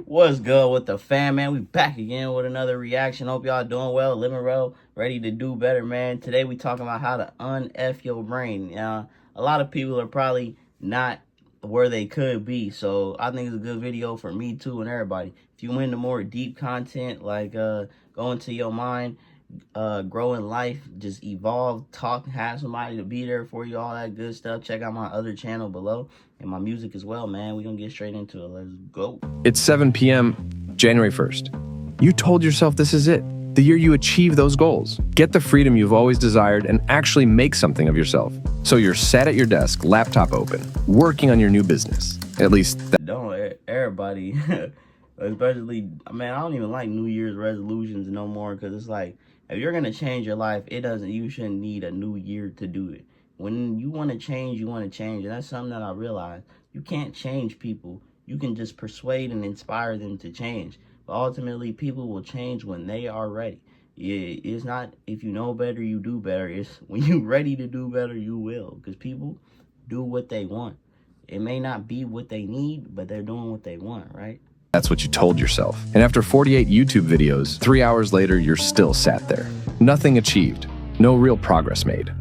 What's good with the fam, man? We back again with another reaction. Hope y'all doing well, living well, ready to do better, man. Today we talking about how to un-F your brain. A lot of people are probably not where they could be, so I think it's a good video for me too and everybody. If you into more deep content, like go into your mind, grow in life, just evolve, talk, have somebody to be there for you, all that good stuff, check out my other channel below and my music as well, man. We gonna get straight into it. Let's go. It's 7 p.m. January 1st. You told yourself this is it, the year you achieve those goals, get the freedom you've always desired, and actually make something of yourself. So you're sat at your desk, laptop open, working on your new business. At least Don't everybody, especially, man, I don't even like New Year's resolutions no more, because it's like, if you're gonna change your life, you shouldn't need a new year to do it. When you want to change, you want to change, and that's something that I realized. You can't change people. You can just persuade and inspire them to change, but ultimately people will change when they are ready. It's not if you know better, you do better. It's when you're ready to do better, you will, because people do what they want. It may not be what they need, but they're doing what they want, right? that's what you told yourself. And after 48 YouTube videos, 3 hours later, you're still sat there. Nothing achieved. No real progress made.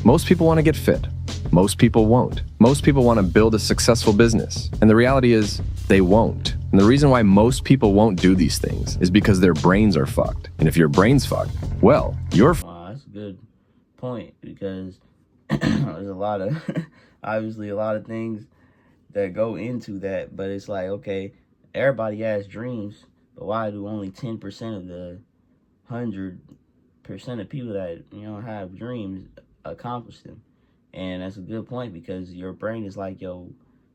Most people want to get fit. Most people won't. Most people want to build a successful business. And the reality is, they won't. And the reason why most people won't do these things is because their brains are fucked. And if your brain's fucked, well, you're fucked. Wow, that's a good point, because there's a lot of, obviously a lot of things that go into that, but it's like, okay, everybody has dreams, but why do only 10% of the 100% of people that, have dreams accomplish them? And that's a good point, because your brain is like your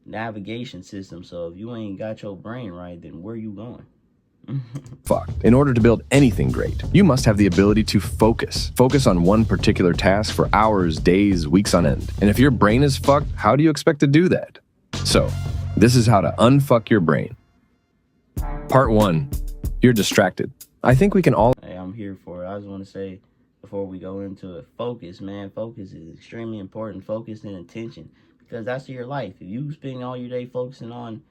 navigation system. So if you ain't got your brain right, then where you going? Fucked. In order to build anything great, you must have the ability to focus. Focus on one particular task for hours, days, weeks on end. And if your brain is fucked, how do you expect to do that? So, this is how to unfuck your brain. Part 1. You're distracted. I think we can all... Hey, I'm here for it. I just want to say, before we go into it, focus, man. Focus is extremely important. Focus and attention, because that's your life. If you spend all your day focusing on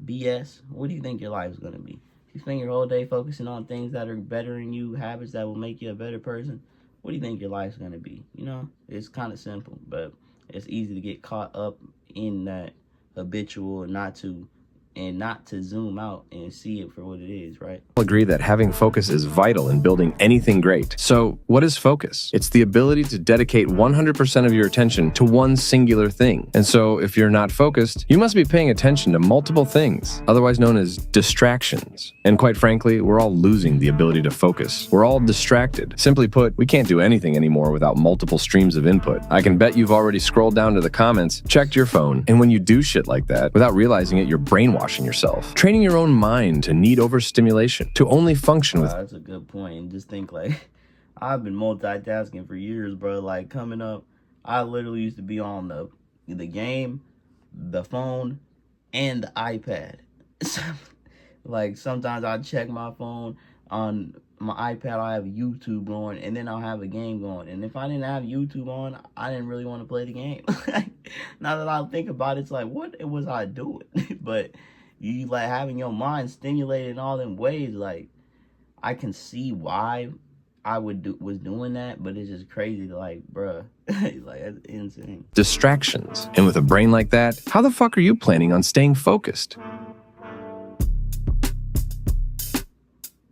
BS, what do you think your life is going to be? If you spend your whole day focusing on things that are bettering you, habits that will make you a better person, what do you think your life's going to be? It's kind of simple, but it's easy to get caught up in that habitual and not to zoom out and see it for what it is, right? agree that having focus is vital in building anything great. So, what is focus? It's the ability to dedicate 100% of your attention to one singular thing. And so, if you're not focused, you must be paying attention to multiple things, otherwise known as distractions. And quite frankly, we're all losing the ability to focus. We're all distracted. Simply put, we can't do anything anymore without multiple streams of input. I can bet you've already scrolled down to the comments, checked your phone, and when you do shit like that, without realizing it, you're brainwashing yourself, training your own mind to need overstimulation, to only function with... That's a good point. And just think, like, I've been multitasking for years, bro. Like, coming up, I literally used to be on the game, the phone, and the iPad. Like, sometimes I check my phone. On my iPad, I'll have YouTube going, and then I'll have a game going. And if I didn't have YouTube on, I didn't really want to play the game. Now that I think about it, it's like, what was I doing? But you, like, having your mind stimulated in all them ways, like, I can see why I was doing that, but it's just crazy to, like, bruh, like, that's insane. Distractions. And with a brain like that, how the fuck are you planning on staying focused?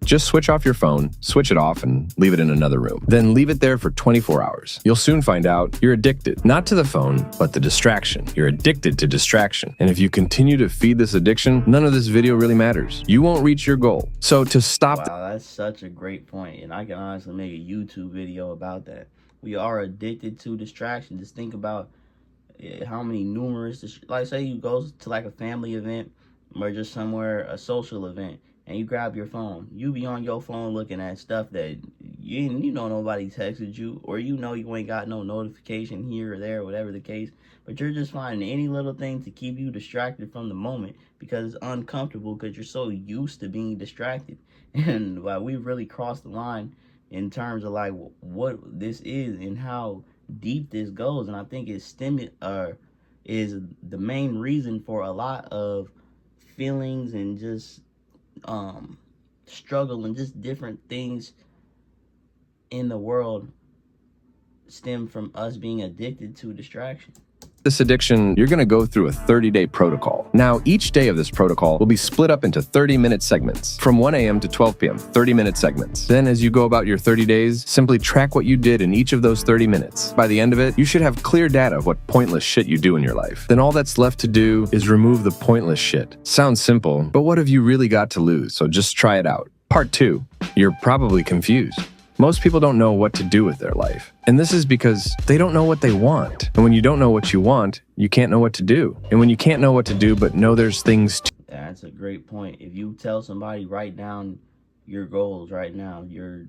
Just switch off your phone, switch it off, and leave it in another room. Then leave it there for 24 hours. You'll soon find out you're addicted, not to the phone, but the distraction. You're addicted to distraction. And if you continue to feed this addiction, none of this video really matters. You won't reach your goal. So to stop... Wow, that's such a great point, and I can honestly make a YouTube video about that. We are addicted to distraction. Just think about how many numerous... Like, say you go to, like, a family event or just somewhere, a social event, and you grab your phone. You be on your phone looking at stuff that you know nobody texted you, or you ain't got no notification here or there, whatever the case, but you're just finding any little thing to keep you distracted from the moment, because it's uncomfortable, because you're so used to being distracted. And like, we've really crossed the line in terms of like what this is and how deep this goes. And I think it's is the main reason for a lot of feelings and just struggle and just different things in the world stem from us being addicted to distraction. This addiction, you're going to go through a 30-day protocol. Now, each day of this protocol will be split up into 30-minute segments, from 1 a.m. to 12 p.m., 30-minute segments. Then, as you go about your 30 days, simply track what you did in each of those 30 minutes. By the end of it, you should have clear data of what pointless shit you do in your life. Then all that's left to do is remove the pointless shit. Sounds simple, but what have you really got to lose? So just try it out. Part 2. You're probably confused. Most people don't know what to do with their life. And this is because they don't know what they want. And when you don't know what you want, you can't know what to do. And when you can't know what to do, but know there's things to... That's a great point. If you tell somebody, write down your goals right now, your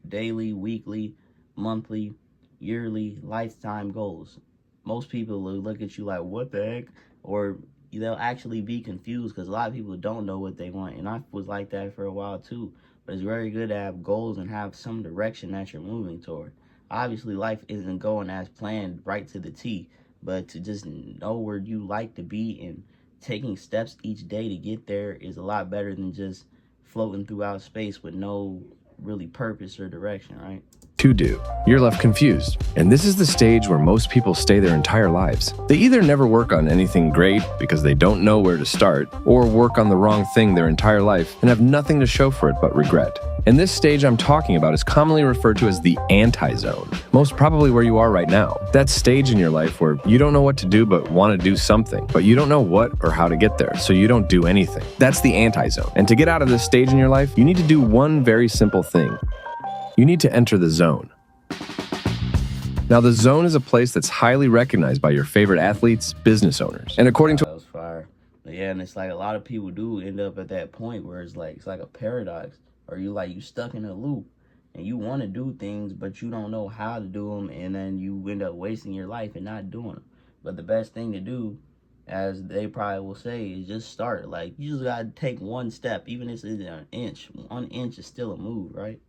daily, weekly, monthly, yearly, lifetime goals. Most people will look at you like, what the heck? Or they'll actually be confused because a lot of people don't know what they want. And I was like that for a while too. But it's very good to have goals and have some direction that you're moving toward. Obviously, life isn't going as planned right to the T, but to just know where you like to be and taking steps each day to get there is a lot better than just floating throughout space with no really purpose or direction, right? To do. You're left confused. And this is the stage where most people stay their entire lives. They either never work on anything great because they don't know where to start, or work on the wrong thing their entire life and have nothing to show for it but regret. And this stage I'm talking about is commonly referred to as the anti-zone, most probably where you are right now. That stage in your life where you don't know what to do but want to do something, but you don't know what or how to get there, so you don't do anything. That's the anti-zone. And to get out of this stage in your life, you need to do one very simple thing. You need to enter the zone. Now, the zone is a place that's highly recognized by your favorite athletes, business owners. And according to... That was fire. Yeah, and it's like a lot of people do end up at that point where it's like a paradox. Or you stuck in a loop and you want to do things, but you don't know how to do them. And then you end up wasting your life and not doing them. But the best thing to do, as they probably will say, is just start. Like, you just got to take one step. Even if it's an inch. 1 inch is still a move, right?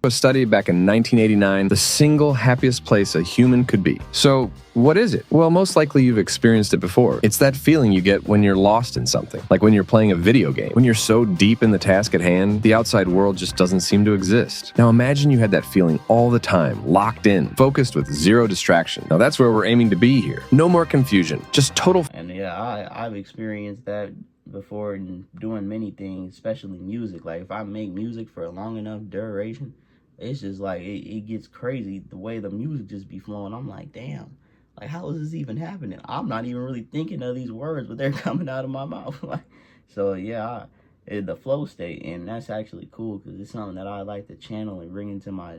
A study back in 1989, the single happiest place a human could be. So, what is it? Well, most likely you've experienced it before. It's that feeling you get when you're lost in something, like when you're playing a video game. When you're so deep in the task at hand, the outside world just doesn't seem to exist. Now imagine you had that feeling all the time, locked in, focused with zero distraction. Now that's where we're aiming to be here. No more confusion, just total... And yeah, I've experienced that before in doing many things, especially music. Like if I make music for a long enough duration, it's just like it gets crazy the way the music just be flowing. I'm like, damn, like how is this even happening? I'm not even really thinking of these words, but they're coming out of my mouth. Like, so yeah, the flow state, and that's actually cool because it's something that I like to channel and bring into my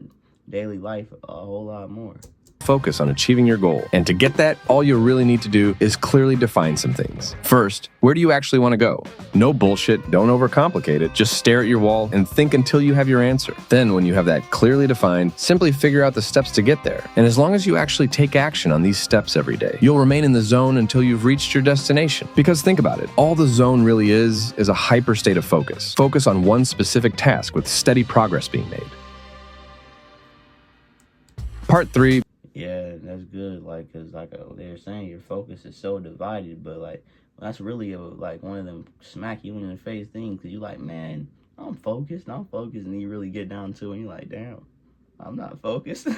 daily life a whole lot more. Focus on achieving your goal. And to get that, all you really need to do is clearly define some things. First, where do you actually want to go? No bullshit, don't overcomplicate it. Just stare at your wall and think until you have your answer. Then, when you have that clearly defined, simply figure out the steps to get there. And as long as you actually take action on these steps every day, you'll remain in the zone until you've reached your destination. Because think about it, all the zone really is a hyper state of focus. Focus on one specific task with steady progress being made. Part 3. Yeah, that's good. Like, cause like they're saying, your focus is so divided, but like that's really like one of them smack you in the face things. Cause you're like, man, I'm focused, and then you really get down to it, and you're like, damn, I'm not focused.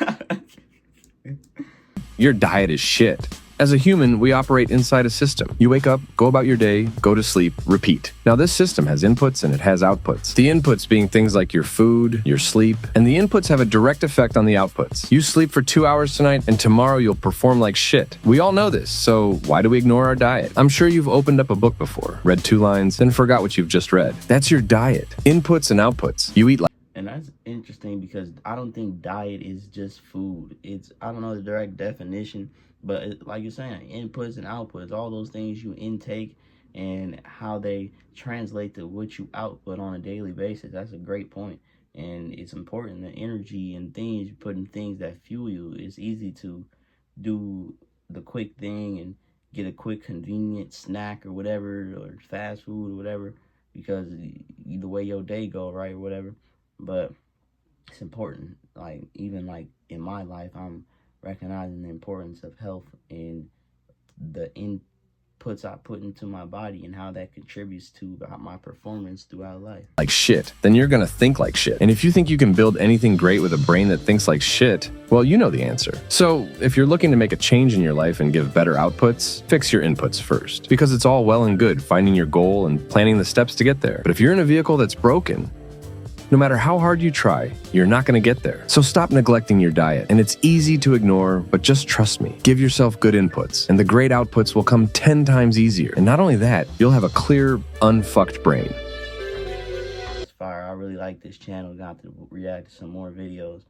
Your diet is shit. As a human, we operate inside a system. You wake up, go about your day, go to sleep, repeat. Now this system has inputs and it has outputs. The inputs being things like your food, your sleep, and the inputs have a direct effect on the outputs. You sleep for 2 hours tonight and tomorrow you'll perform like shit. We all know this, so why do we ignore our diet? I'm sure you've opened up a book before, read 2 lines, then forgot what you've just read. That's your diet. Inputs and outputs. You eat like... And that's interesting because I don't think diet is just food. I don't know the direct definition, but like you're saying, inputs and outputs, all those things you intake and how they translate to what you output on a daily basis. That's a great point. And it's important, the energy and things you put in things that fuel you. It's easy to do the quick thing and get a quick convenient snack or whatever, or fast food or whatever, because the way your day go, right, or whatever. But it's important. Like, even like in my life, I'm recognizing the importance of health and the I put into my body and how that contributes to my performance throughout life. Like shit, then you're gonna think like shit. And if you think you can build anything great with a brain that thinks like shit, well, you know the answer. So if you're looking to make a change in your life and give better outputs, fix your inputs first. Because it's all well and good finding your goal and planning the steps to get there. But if you're in a vehicle that's broken, no matter how hard you try, you're not going to get there. So stop neglecting your diet. And it's easy to ignore, but just trust me. Give yourself good inputs, and the great outputs will come 10 times easier. And not only that, you'll have a clear, unfucked brain. It's fire. I really like this channel. Got to react to some more videos.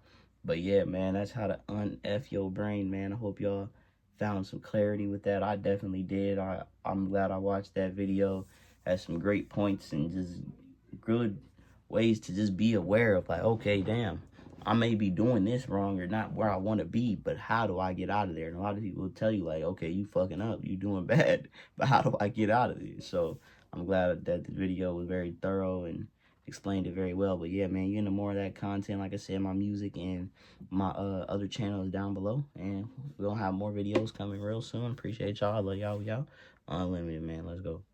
But yeah, man, that's how to un-F your brain, man. I hope y'all found some clarity with that. I definitely did. I'm glad I watched that video. Had some great points and just good ways to just be aware of, like, okay, damn, I may be doing this wrong or not where I want to be, but how do I get out of there? And a lot of people will tell you, like, okay, you fucking up, you doing bad, but how do I get out of this? So I'm glad that the video was very thorough and explained it very well. But yeah, man, you into more of that content, like I said, my music and my other channels down below, and we're gonna have more videos coming real soon. Appreciate y'all. I love y'all. Unlimited, man. Let's go.